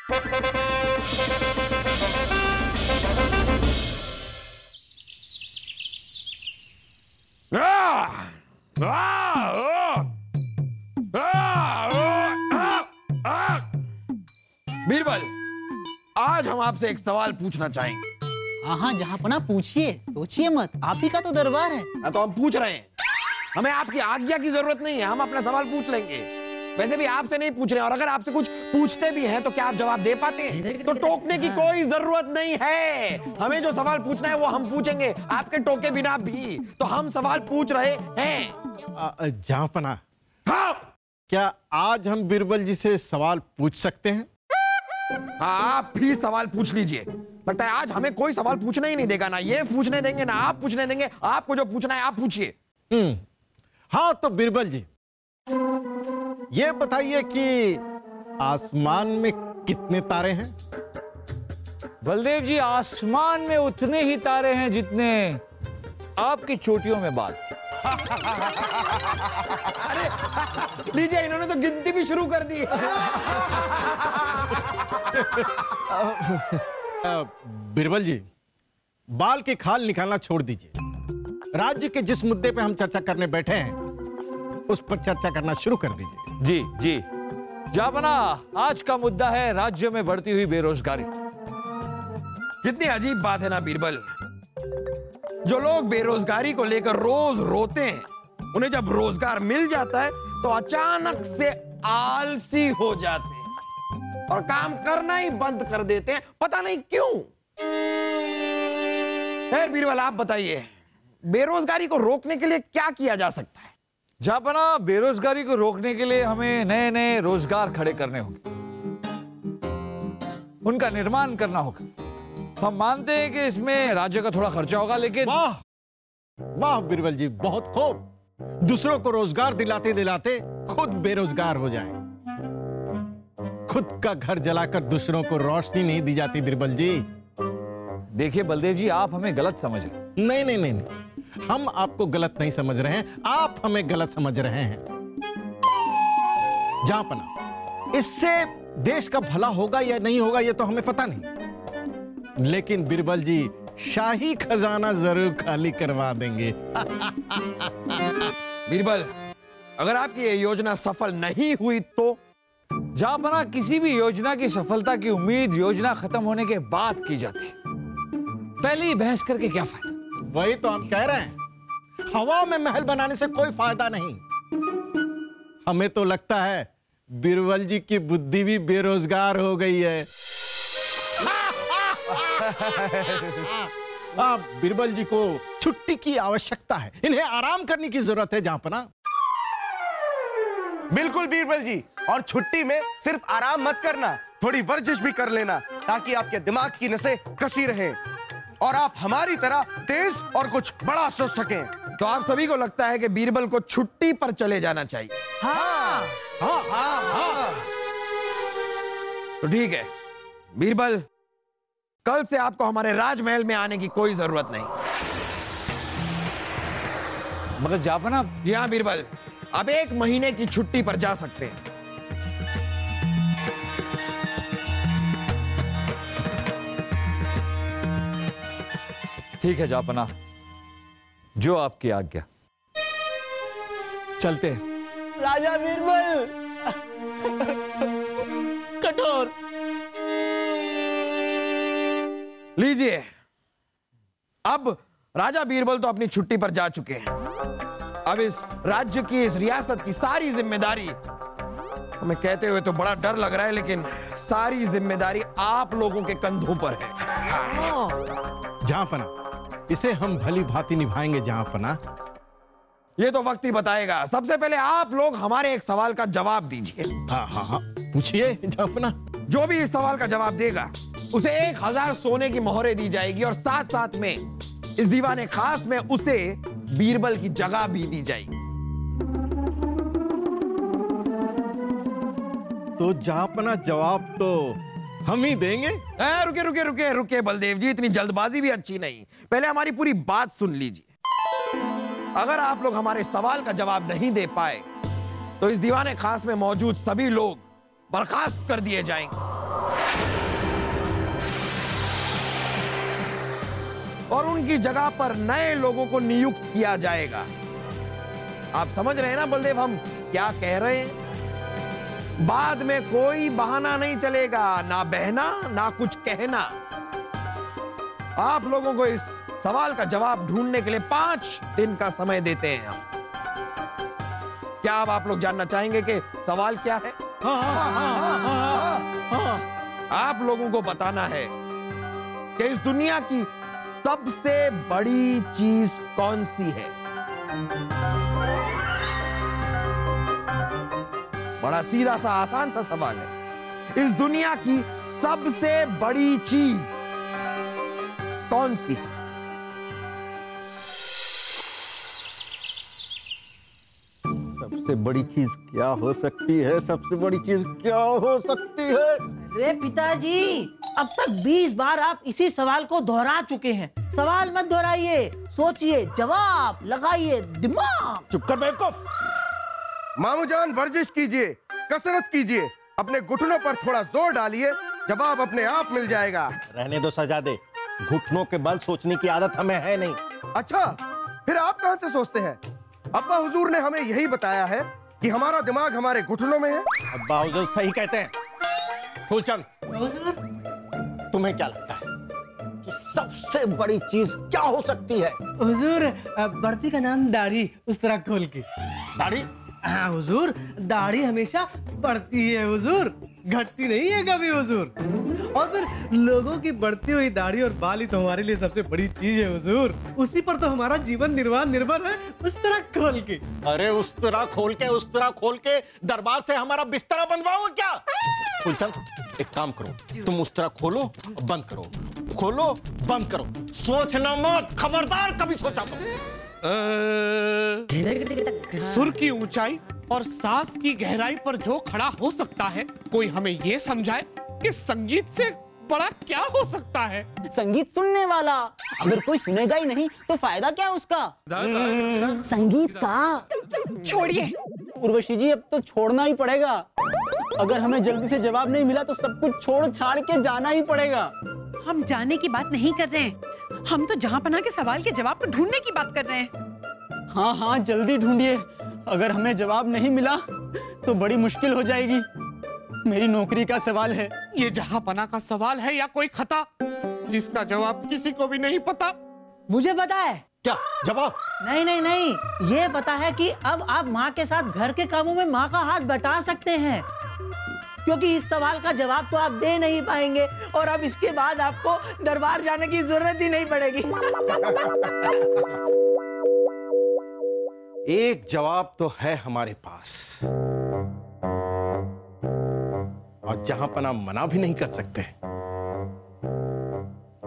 बीरबल, आज हम आपसे एक सवाल पूछना चाहेंगे। हाँ जहाँपना पूछिए, सोचिए मत, आप ही का तो दरबार है। तो हम पूछ रहे हैं, हमें आपकी आज्ञा की जरूरत नहीं है, हम अपना सवाल पूछ लेंगे। वैसे भी आपसे नहीं पूछ रहे हैं, और अगर आपसे कुछ पूछते भी हैं तो क्या आप जवाब दे पाते हैं? तो टोकने की कोई जरूरत नहीं है। हमें जो सवाल पूछना है वो हम पूछेंगे, आपके टोके बिना भी। तो हम सवाल पूछ रहे हैं। जहाँपना, हाँ, क्या आज हम बीरबल जी से सवाल पूछ सकते हैं? आप भी सवाल पूछ लीजिए। लगता है आज हमें कोई सवाल पूछने ही नहीं देगा, ना ये पूछने देंगे ना आप पूछने देंगे। आपको जो पूछना है आप पूछिए। हाँ तो बीरबल जी, ये बताइए कि आसमान में कितने तारे हैं? बलदेव जी, आसमान में उतने ही तारे हैं जितने आपकी चोटियों में बाल। अरे लीजिए, इन्होंने तो गिनती भी शुरू कर दी। बीरबल जी, बाल की खाल निकालना छोड़ दीजिए। राज्य के जिस मुद्दे पे हम चर्चा करने बैठे हैं उस पर चर्चा करना शुरू कर दीजिए। जी जी जापना, आज का मुद्दा है राज्य में बढ़ती हुई बेरोजगारी। कितनी अजीब बात है ना बीरबल, जो लोग बेरोजगारी को लेकर रोज रोते हैं, उन्हें जब रोजगार मिल जाता है तो अचानक से आलसी हो जाते हैं और काम करना ही बंद कर देते हैं, पता नहीं क्यों। खैर बीरबल, आप बताइए, बेरोजगारी को रोकने के लिए क्या किया जा सकता है? जापना, बेरोजगारी को रोकने के लिए हमें नए नए रोजगार खड़े करने होंगे, उनका निर्माण करना होगा। हम मानते हैं कि इसमें राज्य का थोड़ा खर्चा होगा, लेकिन वाह वाह बीरबल जी, बहुत खूब। दूसरों को रोजगार दिलाते दिलाते खुद बेरोजगार हो जाएं। खुद का घर जलाकर दूसरों को रोशनी नहीं दी जाती बीरबल जी। देखिए बलदेव जी, आप हमें गलत समझ रहे हैं। नहीं नहीं नहीं नहीं, हम आपको गलत नहीं समझ रहे हैं, आप हमें गलत समझ रहे हैं। जहाँपना, इससे देश का भला होगा या नहीं होगा ये तो हमें पता नहीं, लेकिन बीरबल जी शाही खजाना जरूर खाली करवा देंगे। बीरबल, अगर आपकी ये योजना सफल नहीं हुई तो? जापना, किसी भी योजना की सफलता की उम्मीद योजना खत्म होने के बाद की जाती है, पहले ही बहस करके क्या फायदा। वही तो हम कह रहे हैं, हवा में महल बनाने से कोई फायदा नहीं। हमें तो लगता है बीरबल जी की बुद्धि भी बेरोजगार हो गई है। बीरबल जी को छुट्टी की आवश्यकता है, इन्हें आराम करने की जरूरत है जहाँपना। बिल्कुल बीरबल जी, और छुट्टी में सिर्फ आराम मत करना, थोड़ी वर्जिश भी कर लेना, ताकि आपके दिमाग की नसें कसी रहें और आप हमारी तरह तेज और कुछ बड़ा सोच सकें। तो आप सभी को लगता है कि बीरबल को छुट्टी पर चले जाना चाहिए? हाँ हाँ हाँ हाँ। तो ठीक है बीरबल, कल से आपको हमारे राजमहल में आने की कोई जरूरत नहीं। मगर जापना, जी हाँ बीरबल, अब 1 महीने की छुट्टी पर जा सकते हैं। ठीक है जापना, जो आपकी आज्ञा। चलते हैं। राजा बीरबल, कठोर। लीजिए, अब राजा बीरबल तो अपनी छुट्टी पर जा चुके हैं। अब इस राज्य की, इस रियासत की सारी जिम्मेदारी, हमें कहते हुए तो बड़ा डर लग रहा है, लेकिन सारी जिम्मेदारी आप लोगों के कंधों पर है। जहाँपना, इसे हम भली भांति निभाएंगे जहाँपना। ये तो वक्त ही बताएगा। सबसे पहले आप लोग हमारे एक सवाल का जवाब दीजिए। हाँ हाँ हाँ, पूछिए जहाँपना। जो भी इस सवाल का जवाब देगा उसे 1000 सोने की मोहरें दी जाएगी, और साथ साथ में इस दीवाने खास में उसे बीरबल की जगह भी दी जाएगी। तो जहाँपना, जवाब तो हम ही देंगे। रुके रुके रुके रुके बलदेव जी, इतनी जल्दबाजी भी अच्छी नहीं। पहले हमारी पूरी बात सुन लीजिए। अगर आप लोग हमारे सवाल का जवाब नहीं दे पाए तो इस दीवाने खास में मौजूद सभी लोग बर्खास्त कर दिए जाएंगे। और उनकी जगह पर नए लोगों को नियुक्त किया जाएगा। आप समझ रहे हैं ना बलदेव हम क्या कह रहे हैं? बाद में कोई बहाना नहीं चलेगा, ना बहना ना कुछ कहना। आप लोगों को इस सवाल का जवाब ढूंढने के लिए 5 दिन का समय देते हैं हम। क्या अब आप लोग जानना चाहेंगे कि सवाल क्या है? आप लोगों को बताना है कि इस दुनिया की सबसे बड़ी चीज कौन सी है। बड़ा सीधा सा आसान सा सवाल है। इस दुनिया की सबसे बड़ी चीज कौन सी है? सबसे बड़ी चीज क्या हो सकती है? सबसे बड़ी चीज क्या हो सकती है? अरे पिताजी, अब तक 20 बार आप इसी सवाल को दोहरा चुके हैं। सवाल मत दोहराइए, सोचिए, जवाब लगाइए दिमाग। चुप कर बेवकूफ। मामूजान वर्जिश कीजिए, कसरत कीजिए, अपने घुटनों पर थोड़ा जोर डालिए, जवाब अपने आप मिल जाएगा। रहने दो सजादे, घुटनों के बल सोचने की आदत हमें है नहीं। अच्छा, फिर आप कहां से सोचते हैं? अब्बा हुजूर ने हमें यही बताया है कि हमारा दिमाग हमारे घुटनों में है। अब्बा हुजूर सही कहते हैं। फूलचंद, तुम्हें क्या लगता है कि सबसे बड़ी चीज क्या हो सकती है? हुजूर, बढ़ती का नाम दाढ़ी, उस तरह खोल के। दाढ़ी? हाँ हुजूर, दाढ़ी हमेशा बढ़ती है हुजूर, घटती नहीं है कभी हुजूर। और फिर लोगों की बढ़ती हुई दाढ़ी और बाल ही तो हमारे लिए सबसे बड़ी चीज है हुजूर। उसी पर तो हमारा जीवन निर्वाह निर्भर है, उस तरह खोल के। अरे उस तरह खोल के, उस तरह खोल के दरबार से हमारा बिस्तरा बनवाओ क्या? फूलचंद, एक काम करो, तुम उस तरह खोलो बंद करो, खोलो बंद करो, सोचना मत, खबरदार कभी सोचा तो। सुर की ऊंचाई और सांस की गहराई पर जो खड़ा हो सकता है, कोई हमें ये समझाए कि संगीत से बड़ा क्या हो सकता है? संगीत सुनने वाला। अगर कोई सुनेगा ही नहीं तो फायदा क्या उसका? संगीत का। छोड़िए उर्वशी जी, अब तो छोड़ना ही पड़ेगा। अगर हमें जल्दी से जवाब नहीं मिला तो सब कुछ छोड़ छाड़ के जाना ही पड़ेगा। हम जाने की बात नहीं कर रहे हैं, हम तो जहांपनाह के सवाल के जवाब को ढूंढने की बात कर रहे हैं। हाँ हाँ, जल्दी ढूंढिए। अगर हमें जवाब नहीं मिला तो बड़ी मुश्किल हो जाएगी। मेरी नौकरी का सवाल है। ये जहांपनाह का सवाल है या कोई खता जिसका जवाब किसी को भी नहीं पता? मुझे पता है। क्या जवाब? नहीं नहीं नहीं, ये पता है कि अब आप माँ के साथ घर के कामों में माँ का हाथ बटा सकते हैं, क्योंकि इस सवाल का जवाब तो आप दे नहीं पाएंगे और अब इसके बाद आपको दरबार जाने की जरूरत ही नहीं पड़ेगी। एक जवाब तो है हमारे पास और जहांपनाह मना भी नहीं कर सकते।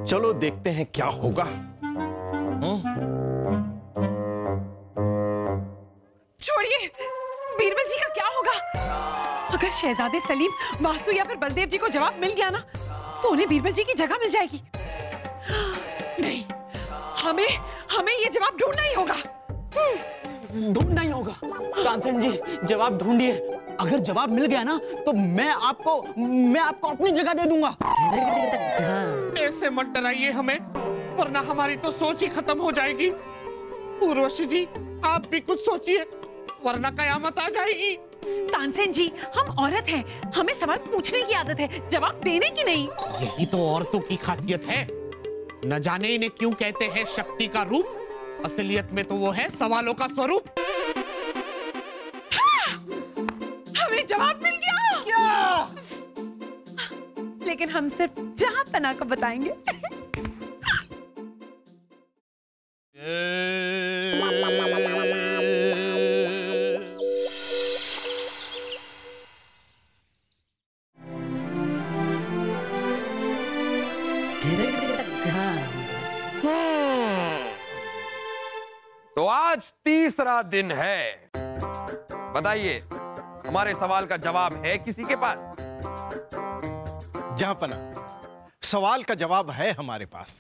चलो देखते हैं क्या होगा। छोड़िए, बीरबल जी का क्या होगा? अगर शहजादे सलीम, वासु या फिर बलदेव जी को जवाब मिल गया ना, तो उन्हें बीरबल जी की जगह मिल जाएगी। नहीं, हमें ये जवाब ढूंढना ही होगा। ढूंढना ही होगा। तानसेन जी, जवाब ढूंढिए। अगर जवाब मिल गया ना तो मैं आपको अपनी जगह दे दूंगा। ऐसे मत डराइए हमें, वरना हमारी तो सोच ही खत्म हो जाएगी। उर्वशी जी, आप भी कुछ सोचिए, वरना कयामत आ जाएगी। तानसेन जी, हम औरत हैं, हमें सवाल पूछने की आदत है, जवाब देने की नहीं। यही तो औरतों की खासियत है। न जाने इन्हें क्यों कहते हैं शक्ति का रूप, असलियत में तो वो है सवालों का स्वरूप। हाँ! हमें जवाब मिल गया। क्या? लेकिन हम सिर्फ जहांपनाह को बताएंगे। तो आज तीसरा दिन है। बताइए, हमारे सवाल का जवाब है किसी के पास? जहांपनाह, सवाल का जवाब है हमारे पास।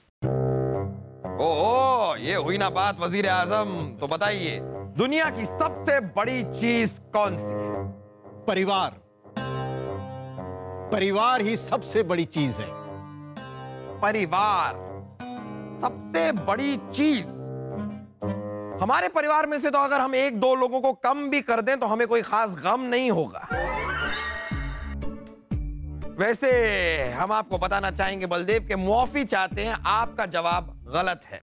ओहो, ये हुई ना बात वजीर आजम। तो बताइए, दुनिया की सबसे बड़ी चीज कौन सी है? परिवार। परिवार ही सबसे बड़ी चीज है। परिवार सबसे बड़ी चीज। हमारे परिवार में से तो अगर हम एक दो लोगों को कम भी कर दें तो हमें कोई खास गम नहीं होगा। वैसे हम आपको बताना चाहेंगे बलदेव के मुआफी चाहते हैं, आपका जवाब गलत है।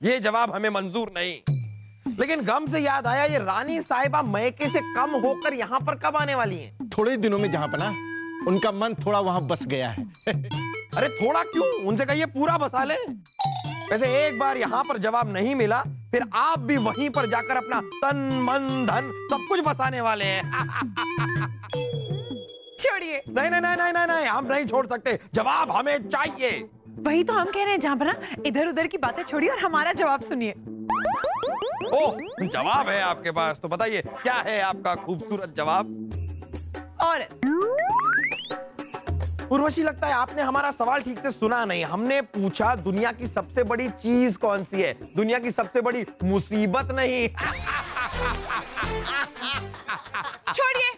ये जवाब हमें मंजूर नहीं। लेकिन गम से याद आया, ये रानी साहिबा मैके से कम होकर यहां पर कब आने वाली हैं? थोड़े दिनों में जहां पना उनका मन थोड़ा वहां बस गया है। अरे थोड़ा क्यों, उनसे कहिए पूरा बसा ले। वैसे एक बार यहां पर जवाब नहीं मिला, फिर आप भी वहीं पर जाकर अपना तन मन धन सब कुछ बसाने वाले हैं। छोड़िए। नहीं नहीं नहीं नहीं नहीं, हम नहीं छोड़ सकते, जवाब हमें चाहिए। वही तो हम कह रहे हैं जहांपना, इधर उधर की बातें छोड़िए और हमारा जवाब सुनिए। ओह, जवाब है आपके पास, तो बताइए क्या है आपका खूबसूरत जवाब? और उर्वशी, लगता है आपने हमारा सवाल ठीक से सुना नहीं। हमने पूछा दुनिया की सबसे बड़ी चीज कौन सी है, दुनिया की सबसे बड़ी मुसीबत नहीं। छोड़िए,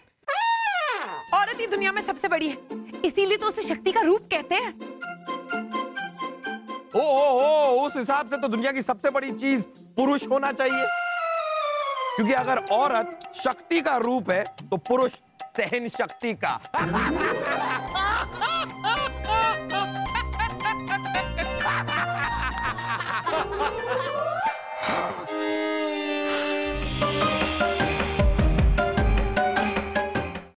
औरत ही दुनिया में सबसे बड़ी है, इसीलिए तो उसे शक्ति का रूप कहते हैं। ओ, उस हिसाब से तो दुनिया की सबसे बड़ी चीज पुरुष होना चाहिए, क्योंकि अगर औरत शक्ति का रूप है तो पुरुष सहन शक्ति का।